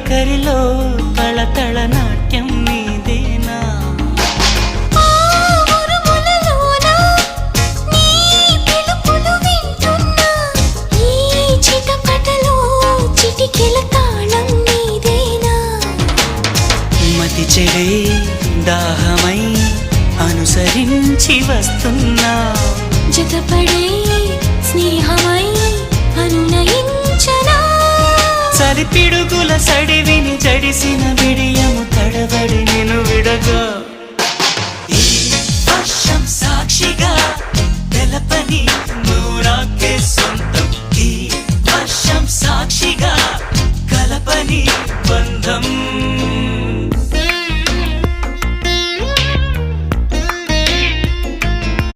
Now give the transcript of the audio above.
ఒకరిలో తళతళ నాట్యం నీదేనా మతి చెడే దాహమై అనుసరించి వస్తున్నా జతపడే స్నేహమై అనునయించనా సరిపిడుగుల సడివిని జడిసిన బిడియము తడబడి నేను విడగా